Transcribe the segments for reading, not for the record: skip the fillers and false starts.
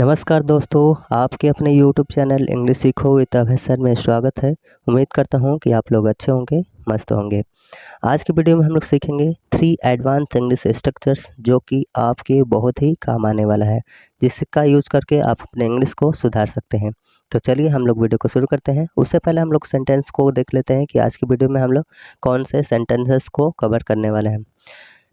नमस्कार दोस्तों, आपके अपने YouTube चैनल इंग्लिश सीखो विद अभय सर में स्वागत है। उम्मीद करता हूँ कि आप लोग अच्छे होंगे, मस्त होंगे। आज की वीडियो में हम लोग सीखेंगे 3 एडवांस इंग्लिश स्ट्रक्चर्स जो कि आपके बहुत ही काम आने वाला है, जिसका यूज़ करके आप अपने इंग्लिश को सुधार सकते हैं। तो चलिए हम लोग वीडियो को शुरू करते हैं। उससे पहले हम लोग सेंटेंस को देख लेते हैं कि आज की वीडियो में हम लोग कौन से सेंटेंसेस को कवर करने वाले हैं।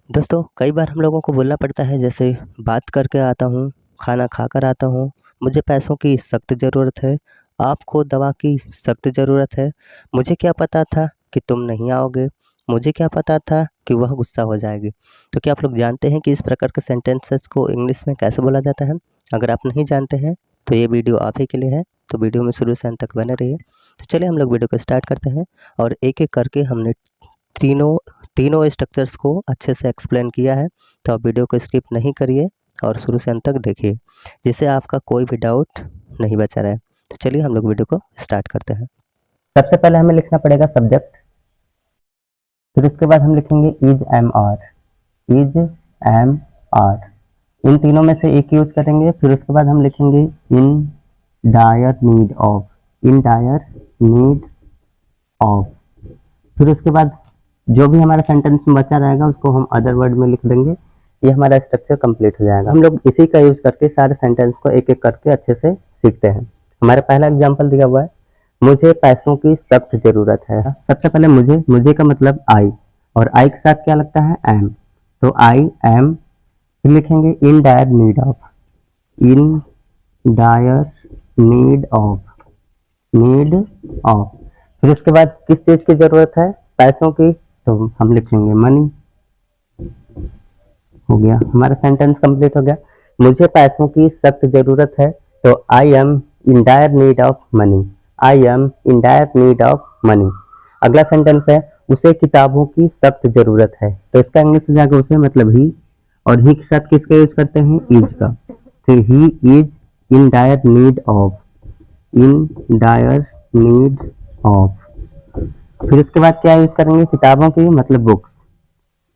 दोस्तों, कई बार हम लोगों को बोलना पड़ता है, जैसे बात करके आता हूँ, खाना खाकर आता हूँ, मुझे पैसों की सख्त ज़रूरत है, आपको दवा की सख्त ज़रूरत है, मुझे क्या पता था कि तुम नहीं आओगे, मुझे क्या पता था कि वह गुस्सा हो जाएगी। तो क्या आप लोग जानते हैं कि इस प्रकार के सेंटेंसेस को इंग्लिश में कैसे बोला जाता है? अगर आप नहीं जानते हैं तो ये वीडियो आप ही के लिए है, तो वीडियो में शुरू से अंत तक बने रहिए। तो चलिए हम लोग वीडियो को स्टार्ट करते हैं और एक-एक करके हमने तीनों स्ट्रक्चर्स को अच्छे से एक्सप्लेन किया है। तो आप वीडियो को स्किप नहीं करिए और शुरू से अंत तक देखिए, जिससे आपका कोई भी डाउट नहीं बचा रहे। तो चलिए हम लोग वीडियो को स्टार्ट करते हैं। सबसे पहले हमें लिखना पड़ेगा सब्जेक्ट, फिर उसके बाद हम लिखेंगे इज एम आर। इन तीनों में से एक यूज करेंगे। फिर उसके बाद हम लिखेंगे इन डायर नीड ऑफ। फिर उसके बाद जो भी हमारा सेंटेंस में बचा रहेगा उसको हम अदर वर्ड में लिख देंगे। ये हमारा स्ट्रक्चर कंप्लीट हो जाएगा। हम लोग इसी का यूज करके सारे सेंटेंस को एक एक करके अच्छे से सीखते हैं। हमारा पहला एग्जांपल दिया हुआ है, मुझे पैसों की सख्त जरूरत है। सबसे पहले मुझे का मतलब आई, और आई के साथ क्या लगता है? एम। तो आई एम, फिर लिखेंगे इन डायर नीड ऑफ। फिर उसके बाद किस चीज की जरूरत है? पैसों की, तो हम लिखेंगे मनी। हो गया, हमारा सेंटेंस कंप्लीट हो गया। मुझे पैसों की सख्त जरूरत है, तो I am in dire need of money. अगला सेंटेंस है, उसे किताबों की सख्त जरूरत है, तो इसका इंग्लिश हो जाएगा उसे मतलब ही, और ही के साथ किसका यूज करते हैं? इज का। तो he is in dire need of. फिर उसके बाद क्या यूज करेंगे? किताबों की मतलब बुक्स,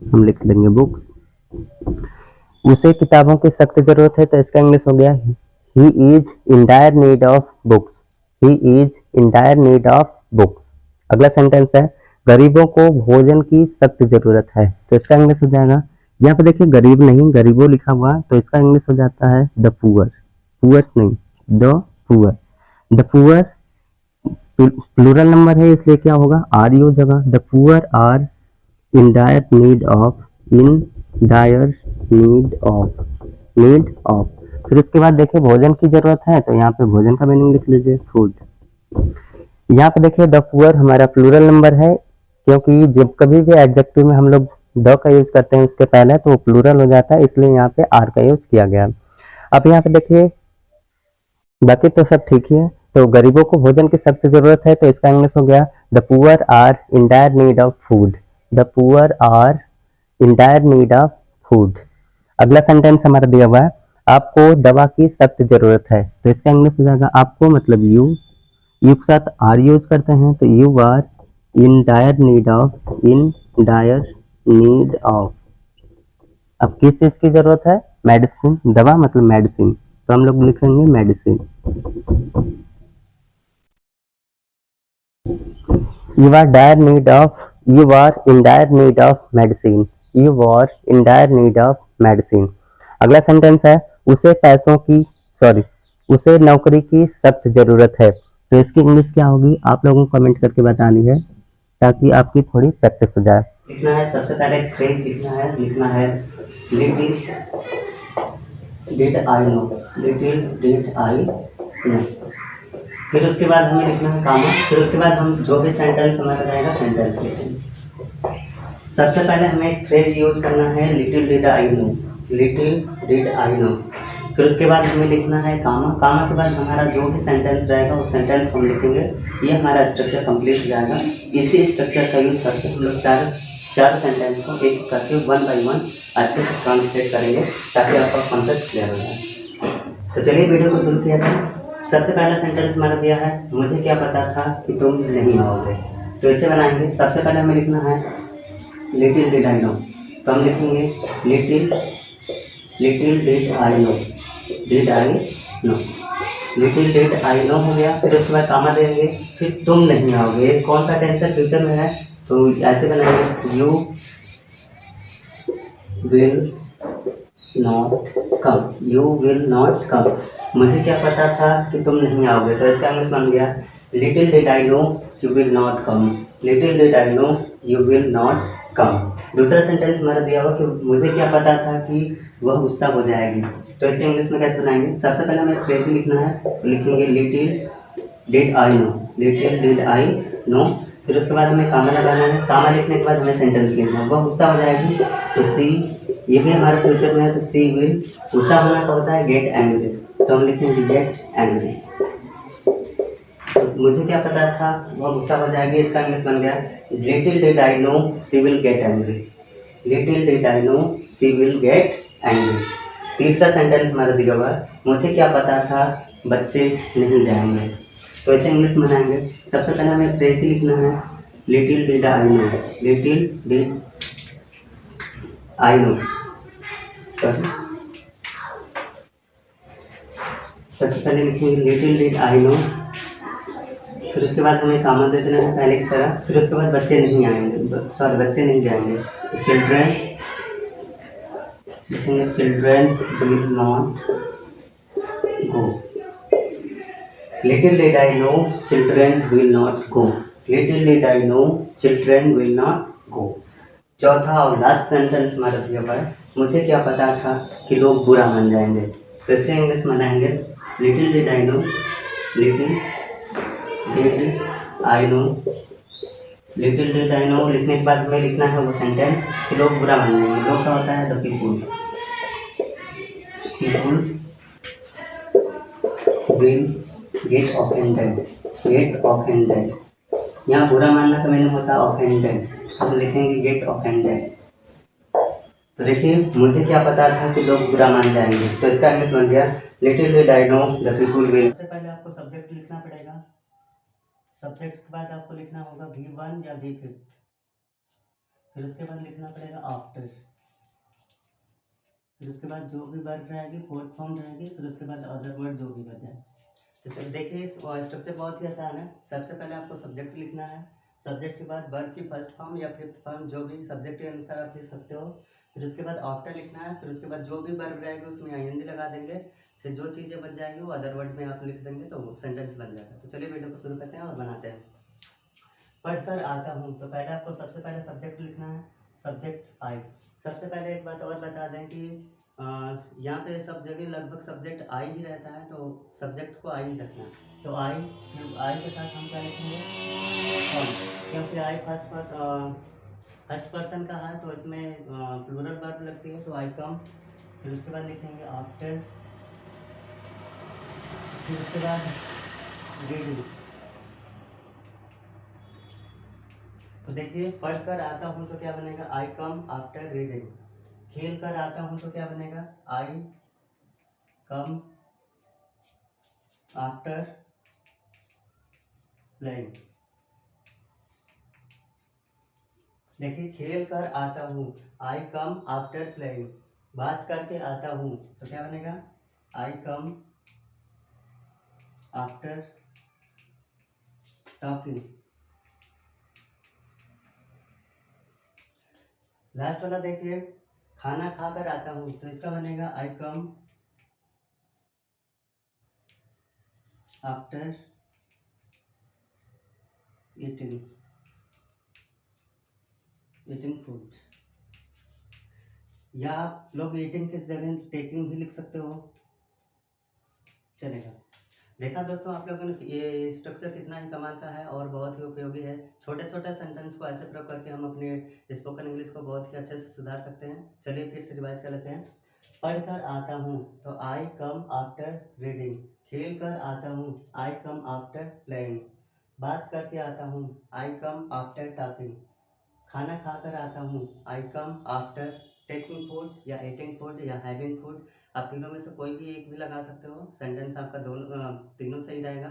हम लिख लेंगे बुक्स। उसे किताबों की सख्त जरूरत है, तो इसका इंग्लिश हो गया he is in dire need of books. अगला सेंटेंस है, गरीबों को भोजन की सख्त जरूरत है, तो इसका इंग्लिश हो जाएगा, यहाँ पे देखिए गरीब नहीं गरीबों लिखा हुआ, तो इसका इंग्लिश हो जाता है the poor. The poor plural number है, इसलिए क्या होगा? आर यूज होगा। The poor are in dire need of. फिर उसके बाद देखिए भोजन की जरूरत है, तो यहाँ पे भोजन का मीनिंग लिख लीजिए फूड। यहाँ पे देखिए द पुअर हमारा प्लूरल नंबर है, क्योंकि जब कभी भी एडजेक्टिव में हम लोग द का यूज करते हैं उसके पहले, तो प्लूरल हो जाता है, इसलिए यहाँ पे आर का यूज किया गया। अब यहाँ पे देखिए बाकी तो सब ठीक ही है। तो गरीबों को भोजन की सख्त जरूरत है, तो इसका इंग्लिश हो गया the poor are in dire need of food. अगला सेंटेंस हमारा दिया हुआ है, आपको दवा की सख्त जरूरत है, तो इसका इंग्लिश हो जाएगा आपको मतलब यू के साथ आर यूज करते हैं, तो you are in dire need of. अब किस चीज की जरूरत है? मेडिसिन, दवा मतलब मेडिसिन, तो हम लोग लिखेंगे medicine. You are in dire need of medicine। अगला सेंटेंस है, उसे नौकरी की सख्त जरूरत है, तो इसकी इंग्लिश क्या होगी? आप लोगों को कमेंट करके बतानी है, ताकि आपकी थोड़ी प्रैक्टिस हो जाए। लिखना है, सबसे पहले एक फ्रेज लिखना है लिटिल डिड आई नो। फिर उसके बाद हमें लिखना है कामा। फिर उसके बाद हम जो भी सेंटेंस हमारा रहेगा सेंटेंस लिखेंगे। सबसे पहले हमें एक फ्रेज यूज करना है लिटिल डिड आई नो। फिर उसके बाद हमें लिखना है कामा। कामा के बाद हमारा जो भी सेंटेंस रहेगा उस सेंटेंस को हम लिखेंगे। ये हमारा स्ट्रक्चर कंप्लीट हो जाएगा। इसी स्ट्रक्चर का यूज करके हम लोग चार सेंटेंस को एक करके 1 बाय 1 अच्छे से ट्रांसलेट करेंगे, ताकि आपका कॉन्सेप्ट क्लियर हो जाए। तो चलिए वीडियो को शुरू किया जाए। सबसे पहला सेंटेंस हमारा दिया है, मुझे क्या पता था कि तुम नहीं आओगे, तो इसे बनाएंगे। सबसे पहले हमें लिखना है लिटिल डिड आई नो, तो हम लिखेंगे little did I no. Little did I no हो गया, फिर उसके बाद कामा देंगे, फिर तुम नहीं आओगे। ये कौन सा टेंस है, फ्यूचर में है, तो ऐसे बनाएंगे you will not come, you will not come. मुझे क्या पता था कि तुम नहीं आओगे, तो इसका इंग्लिश बन गया little did I no you will not come, little did I no you will not come. दूसरा सेंटेंस हमारा दिया हुआ कि मुझे क्या पता था कि वह गुस्सा हो जाएगी, तो इसे इंग्लिश में कैसे बनाएंगे। सबसे पहले हमें फ्रेज लिखना है, तो लिखेंगे little did I no, little did I no. फिर उसके बाद हमें कामा लगाना है, कामा लिखने के बाद हमें सेंटेंस लिखना है, वह गुस्सा हो जाएगी, तो सी, ये भी हमारे फ्यूचर में है, तो सी विल, गुस्सा होना का होता है गेट एंग्री, तो हम लिखेंगे गेट एंग्री। तो मुझे क्या पता था वह गुस्सा हो जाएगी, इसका इंग्लिश बन गया little did I know she will get angry, little did I know she will get angry. तीसरा सेंटेंस हमारा दिया हुआ है, मुझे क्या पता था बच्चे नहीं जाएंगे, तो ऐसे इंग्लिश में बनाएंगे। सबसे पहले हमें फ्रेज ही लिखना है, little did I no, little did I no, सबसे पहले लिखेंगे लिटिल डिड आई नो, फिर उसके बाद हमें कामा दे देना है पहले की तरह, फिर उसके बाद बच्चे नहीं आएंगे, सॉरी बच्चे नहीं जाएंगे, चिल्ड्रेन लिखेंगे, children will not go, little did I no children will not go, little did I no children will not go. चौथा और लास्ट सेंटेंस हमारा दिया हुआ है, मुझे क्या पता था कि लोग बुरा मान जाएंगे, तो इसे इंग्लिश में बनाएंगे little did I no, little did I no, little did I no लिखने के बाद हमें लिखना है वो सेंटेंस कि लोग बुरा मान जाएंगे। लोग का होता है the people, people will get offended, get offended, यहाँ बुरा मानना का मैंने होता है ऑफेंडेड, हम लिखेंगे गेट ऑफेंडेड। तो देखिए मुझे क्या पता था कि लोग बुरा मान जाएंगे, तो इसका इंग्लिश बन गया little did I know the people will. सबसे पहले आपको सब्जेक्ट लिखना पड़ेगा, सब्जेक्ट के बाद आपको लिखना होगा V1 या V5, फिर उसके बाद लिखना पड़ेगा आफ्टर, फिर उसके बाद जो भी वर्ब रहेगी फोर्थ फॉर्म रहेगी, फिर उसके बाद अदर वर्ड जो भी बचा है। तो सर देखिए स्ट्रक्चर बहुत ही आसान है। सबसे पहले आपको सब्जेक्ट लिखना है, सब्जेक्ट के बाद वर्ब की फर्स्ट फॉर्म या फिफ्थ फॉर्म जो भी सब्जेक्ट के अनुसार आप लिख सकते हो, फिर उसके बाद आफ्टर लिखना है, फिर उसके बाद जो भी वर्ब रहेगी उसमें ING लगा देंगे, फिर जो चीज़ें बच जाएंगी वो अदर वर्ड में आप लिख देंगे तो वो सेंटेंस बन जाएगा। तो चलिए वीडियो को शुरू करते हैं और बनाते हैं। पढ़कर आता हूँ, तो पहले आपको सबसे पहले सब्जेक्ट लिखना है, सब्जेक्ट आई। सबसे पहले एक बात और बता दें कि यहाँ पे सब जगह लगभग सब्जेक्ट आई ही रहता है, तो सब्जेक्ट को आई ही रखना है। तो आई के साथ हम क्या लिखेंगे हम, क्योंकि आई फर्स्ट पर्सन का है तो इसमें प्लूरल वर्ब लगती है, तो आई कम। फिर उसके बाद लिखेंगे आफ्टर, फिर उसके बाद रीडिंग। तो देखिए पढ़कर आता हूँ तो क्या बनेगा आई कम आफ्टर रीडिंग, खेल कर आता हूँ तो क्या बनेगा आई कम आफ्टर प्लेइंग। देखिए खेल कर आता हूँ आई कम आफ्टर प्लेइंग, बात करके आता हूँ तो क्या बनेगा I come after talking. Last वाला देखिए खाना खा कर आता हूँ तो इसका बनेगा I come after eating, eating food, या आप लोग ईटिंग के जगह टेकिंग भी लिख सकते हो, चलेगा। देखा दोस्तों आप लोगों ने ये स्ट्रक्चर कितना ही कमाल का है और बहुत ही उपयोगी है। छोटे छोटे सेंटेंस को ऐसे प्रयोग करके हम अपने स्पोकन इंग्लिश को बहुत ही अच्छे से सुधार सकते हैं। चलिए फिर से रिवाइज कर लेते हैं। पढ़कर आता हूँ तो आई कम आफ्टर रीडिंग, खेल कर आता हूँ आई कम आफ्टर प्लेइंग, बात करके आता हूँ आई कम आफ्टर टॉकिंग, खाना खाकर आता हूँ आई कम आफ्टर टेकिंग फूड या ईटिंग फूड या हैविंग फूड। आप तीनों में से कोई भी एक भी लगा सकते हो, सेंटेंस आपका दोनों तीनों सही रहेगा।